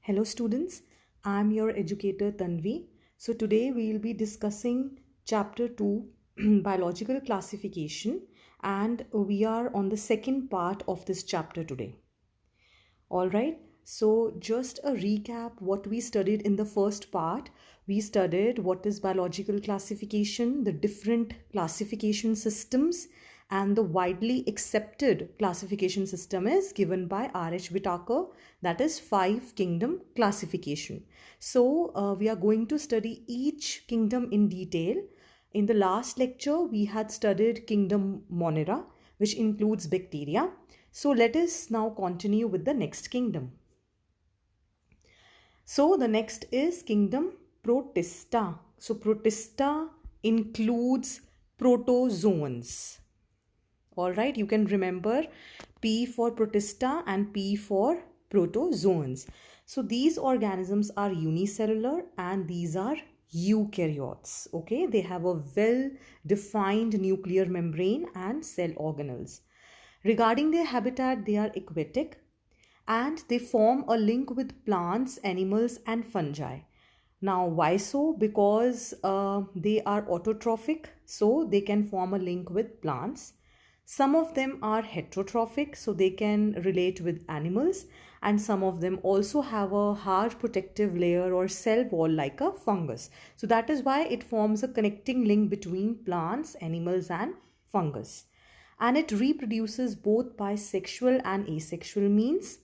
Hello students, I'm your educator Tanvi. So today we will be discussing chapter 2 biological classification, and we are on the second part of this chapter today. All right, so just a recap what we studied in the first part. We studied what is biological classification, the different classification systems, and the widely accepted classification system is given by R.H. Whitaker, that is five kingdom classification. So we are going to study each kingdom in detail. In the last lecture, we had studied kingdom Monera, which includes bacteria. So let us now continue with the next kingdom. So the next is kingdom Protista. So Protista includes protozoans. All right, you can remember P for Protista and P for protozoans. So these organisms are unicellular and these are eukaryotes. Okay, they have a well defined nuclear membrane and cell organelles. Regarding their habitat, they are aquatic and they form a link with plants, animals, and fungi. Now, why so? Because they are autotrophic, so they can form a link with plants. Some of them are heterotrophic, so they can relate with animals, and some of them also have a hard protective layer or cell wall like a fungus. So that is why it forms a connecting link between plants, animals, and fungus. And it reproduces both by sexual and asexual means.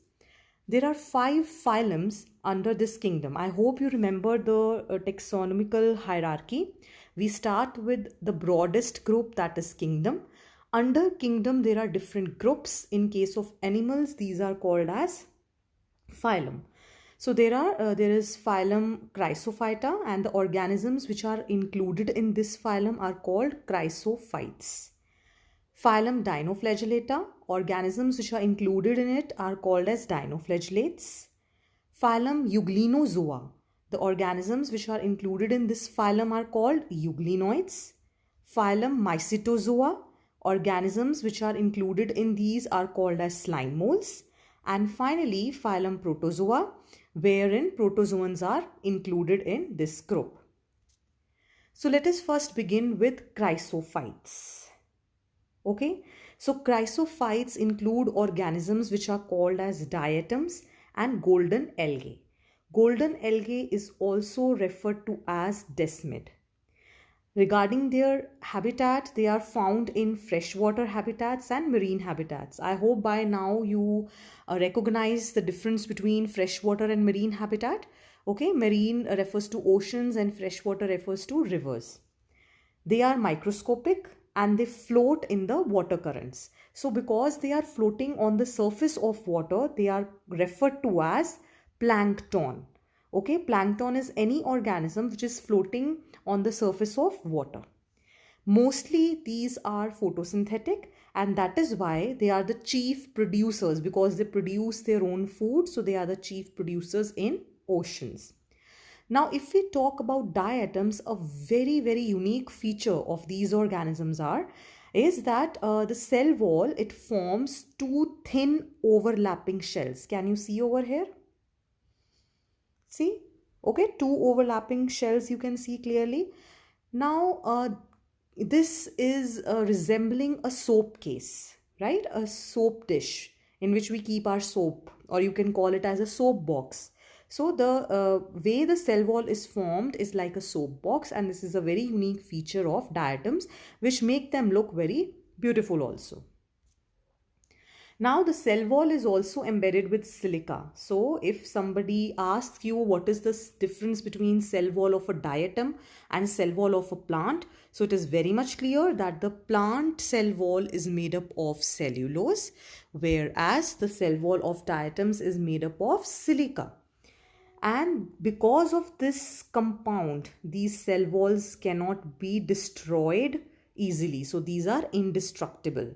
There are 5 phylums under this kingdom. I hope you remember the taxonomical hierarchy. We start with the broadest group, that is kingdom. Under kingdom, there are different groups. In case of animals, these are called as phylum. So there is phylum Chrysophyta, and the organisms which are included in this phylum are called chrysophytes. Phylum Dinoflagellata, organisms which are included in it are called as dinoflagellates. Phylum Euglenozoa, the organisms which are included in this phylum are called euglenoids. Phylum Mycetozoa, organisms which are included in these are called as slime molds. And finally, phylum Protozoa, wherein protozoans are included in this group. So let us first begin with chrysophytes. Okay, so chrysophytes include organisms which are called as diatoms and golden algae. Golden algae is also referred to as desmid. Regarding their habitat, they are found in freshwater habitats and marine habitats. I hope by now you recognize the difference between freshwater and marine habitat. Okay, marine refers to oceans and freshwater refers to rivers. They are microscopic and they float in the water currents. So because they are floating on the surface of water, they are referred to as plankton. Okay, plankton is any organism which is floating on the surface of water. Mostly these are photosynthetic, and that is why they are the chief producers, because they produce their own food. So they are the chief producers in oceans. Now, if we talk about diatoms, a very unique feature of these organisms is that the cell wall, it forms two thin overlapping shells. Can you see over here? See? Okay, two overlapping shells you can see clearly. Now, this is resembling a soap case, right? A soap dish in which we keep our soap, or you can call it as a soap box. So the way the cell wall is formed is like a soap box, and this is a very unique feature of diatoms which make them look very beautiful also. Now the cell wall is also embedded with silica. So if somebody asks you what is the difference between cell wall of a diatom and cell wall of a plant, so it is very much clear that the plant cell wall is made up of cellulose, whereas the cell wall of diatoms is made up of silica. And because of this compound, these cell walls cannot be destroyed easily. So these are indestructible.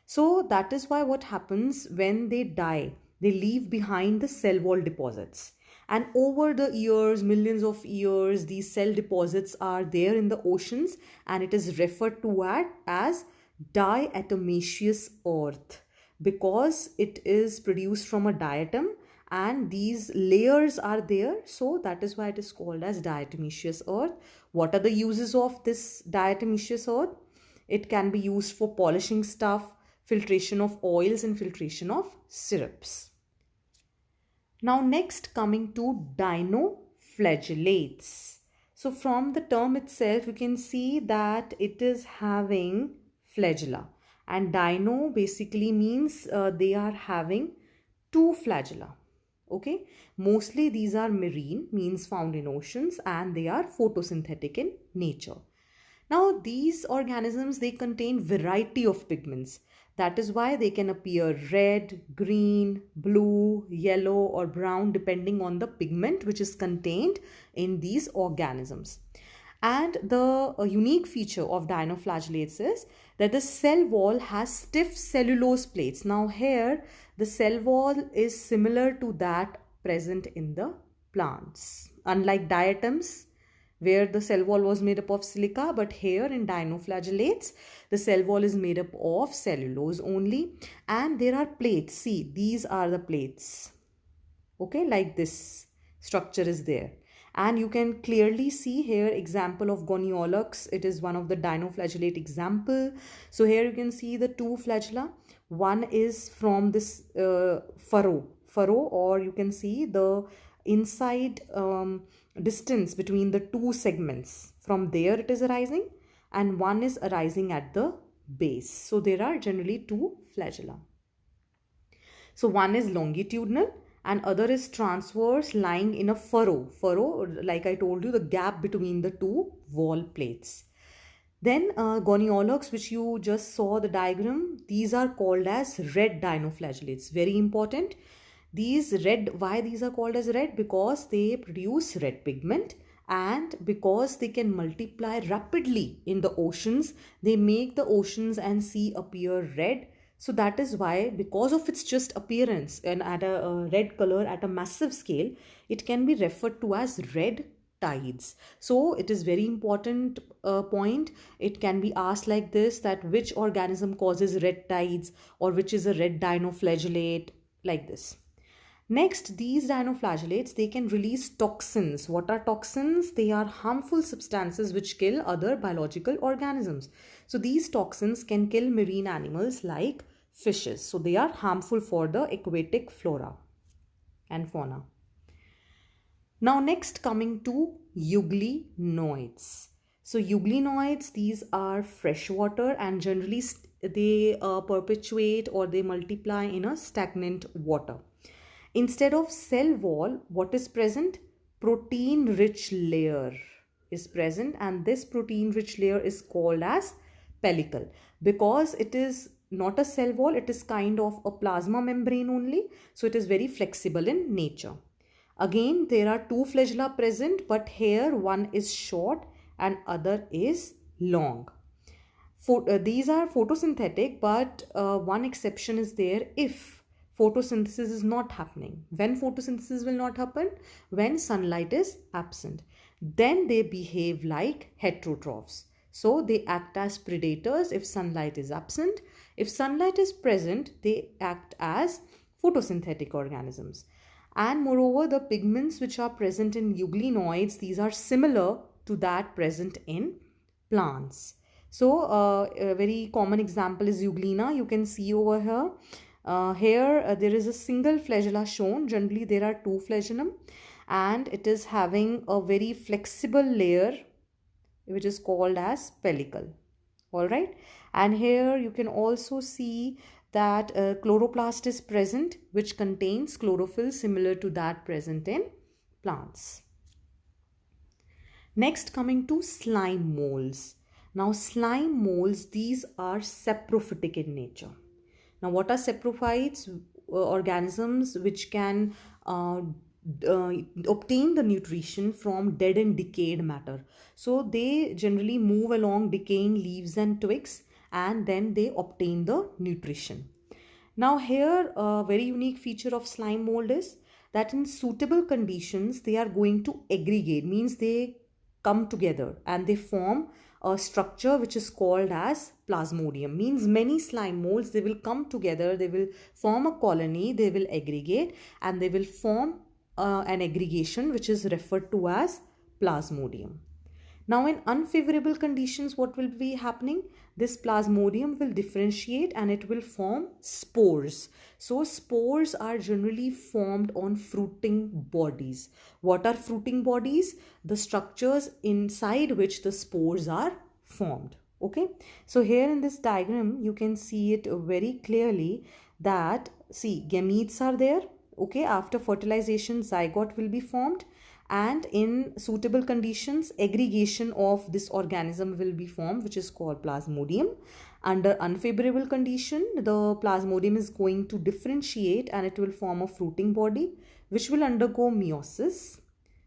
So that is why what happens when they die, they leave behind the cell wall deposits. And over the years, millions of years, these cell deposits are there in the oceans, and it is referred to as diatomaceous earth, because it is produced from a diatom and these layers are there, so that is why it is called as diatomaceous earth. What are the uses of this diatomaceous earth? It can be used for polishing stuff, filtration of oils, and filtration of syrups. Now next, coming to dinoflagellates. So from the term itself you can see that it is having flagella, and dino basically means they are having two flagella. Okay, mostly these are marine, means found in oceans, and they are photosynthetic in nature. Now these organisms, they contain variety of pigments. That is why they can appear red, green, blue, yellow or brown depending on the pigment which is contained in these organisms. And the unique feature of dinoflagellates is that the cell wall has stiff cellulose plates. Now here the cell wall is similar to that present in the plants. Unlike diatoms, where the cell wall was made up of silica, but here in dinoflagellates the cell wall is made up of cellulose only, and there are plates. See, these are the plates. Okay, like this structure is there, and you can clearly see here example of Goniolox. It is one of the dinoflagellate example. So here you can see the two flagella. One is from this furrow, or you can see the inside distance between the two segments. From there it is arising, and one is arising at the base. So there are generally two flagella. So one is longitudinal and other is transverse, lying in a furrow, like I told you, the gap between the two wall plates. Then Goniolox, which you just saw the diagram, these are called as red dinoflagellates. Very important. These red, why these are called as red? Because they produce red pigment, and because they can multiply rapidly in the oceans, they make the oceans and sea appear red. So that is why, because of its just appearance and at a red color at a massive scale, it can be referred to as red tides. So it is very important point. It can be asked like this, that which organism causes red tides, or which is a red dinoflagellate, like this. Next, these dinoflagellates, they can release toxins. What are toxins? They are harmful substances which kill other biological organisms. So these toxins can kill marine animals like fishes. So they are harmful for the aquatic flora and fauna. Now next, coming to euglenoids. So euglenoids, these are freshwater, and generally they perpetuate or they multiply in a stagnant water. Instead of cell wall, what is present? Protein rich layer is present, and this protein rich layer is called as pellicle, because it is not a cell wall, it is kind of a plasma membrane only, so it is very flexible in nature. Again, there are two flagella present, but here one is short and other is long. These are photosynthetic, but one exception is there if photosynthesis is not happening. When photosynthesis will not happen? When sunlight is absent. Then they behave like heterotrophs. So they act as predators if sunlight is absent. If sunlight is present, they act as photosynthetic organisms. And moreover, the pigments which are present in euglenoids, these are similar to that present in plants. So a very common example is euglena. You can see over here. There is a single flagella shown. Generally there are two flagellum, and it is having a very flexible layer which is called as pellicle. All right, and here you can also see that chloroplast is present, which contains chlorophyll similar to that present in plants. Next, coming to slime molds. Now slime molds, these are saprophytic in nature. Now what are saprophytes? Organisms which can obtain the nutrition from dead and decayed matter. So they generally move along decaying leaves and twigs, and then they obtain the nutrition. Now here a very unique feature of slime mold is that in suitable conditions they are going to aggregate, means they come together and they form a structure which is called as plasmodium. Means many slime molds, they will come together, they will form a colony, they will aggregate, and they will form an aggregation which is referred to as plasmodium. Now in unfavorable conditions, what will be happening? This plasmodium will differentiate and it will form spores. So spores are generally formed on fruiting bodies. What are fruiting bodies? The structures inside which the spores are formed. Okay, so here in this diagram you can see it very clearly that, see, gametes are there. Okay, after fertilization zygote will be formed, and in suitable conditions aggregation of this organism will be formed, which is called plasmodium. Under unfavorable condition, the plasmodium is going to differentiate and it will form a fruiting body which will undergo meiosis,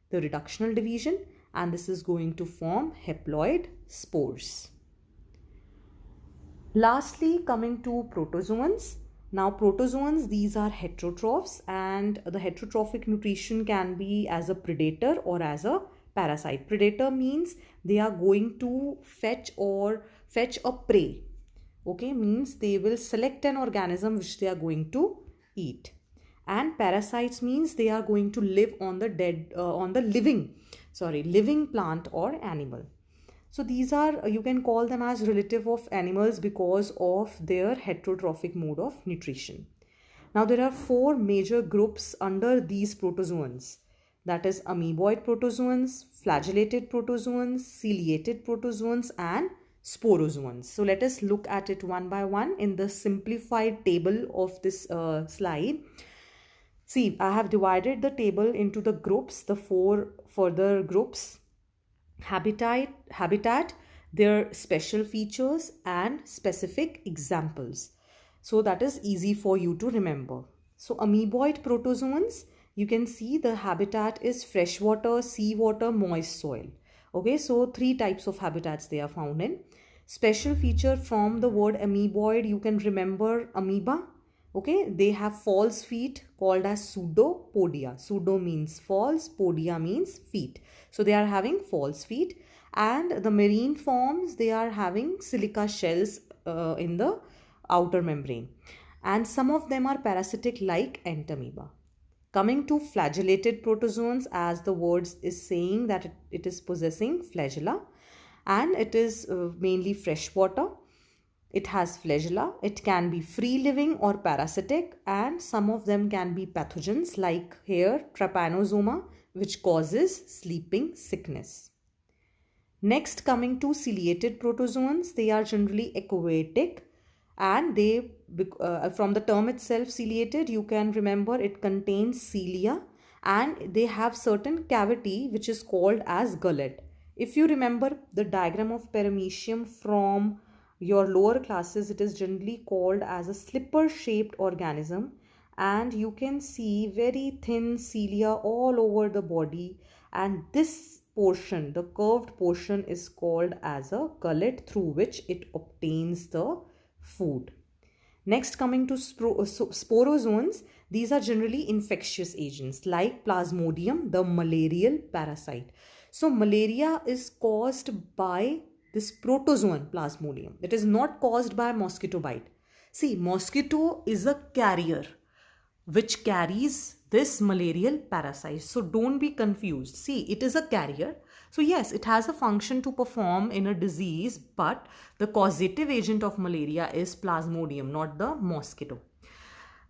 the reductional division, and this is going to form haploid spores. Lastly, coming to protozoans. Now protozoans, these are heterotrophs, and the heterotrophic nutrition can be as a predator or as a parasite. Predator means they are going to fetch a prey. Okay, means they will select an organism which they are going to eat. And parasites means they are going to live on the living plant or animal. So these are, you can call them as relative of animals because of their heterotrophic mode of nutrition. Now there are 4 major groups under these protozoans. That is amoeboid protozoans, flagellated protozoans, ciliated protozoans, and sporozoans. So let us look at it one by one in the simplified table of this slide. See, I have divided the table into the groups, the 4 further groups: habitat, their special features, and specific examples. So that is easy for you to remember. So amoeboid protozoans, you can see the habitat is freshwater, seawater, moist soil. Okay, so 3 types of habitats they are found in. Special feature from the word amoeboid, you can remember amoeba. Okay, they have false feet called as pseudopodia. Pseudo means false, podia means feet. So they are having false feet. And the marine forms, they are having silica shells in the outer membrane. And some of them are parasitic like entamoeba. Coming to flagellated protozoans, as the word is saying that it is possessing flagella, and it is mainly freshwater. It has flagella. It can be free living or parasitic, and some of them can be pathogens like here trypanosoma, which causes sleeping sickness. Next, coming to ciliated protozoans, they are generally aquatic, and they from the term itself ciliated, you can remember it contains cilia, and they have certain cavity which is called as gullet. If you remember the diagram of paramecium from your lower classes, it is generally called as a slipper shaped organism, and you can see very thin cilia all over the body, and this portion, the curved portion, is called as a gullet through which it obtains the food. Next, coming to sporozoans, these are generally infectious agents like plasmodium, the malarial parasite. So malaria is caused by this protozoan plasmodium. It is not caused by mosquito bite. See, mosquito is a carrier which carries this malarial parasite. So don't be confused. See, it is a carrier. So yes, it has a function to perform in a disease, but the causative agent of malaria is plasmodium, not the mosquito.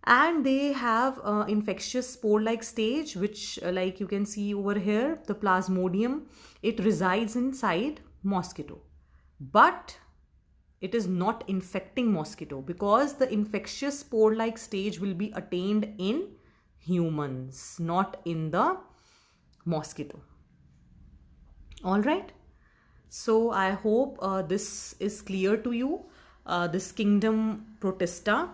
And they have infectious spore-like stage, which like you can see over here, the plasmodium, it resides inside mosquito. But it is not infecting mosquito because the infectious spore-like stage will be attained in humans, not in the mosquito. All right. So I hope this is clear to you. This kingdom Protista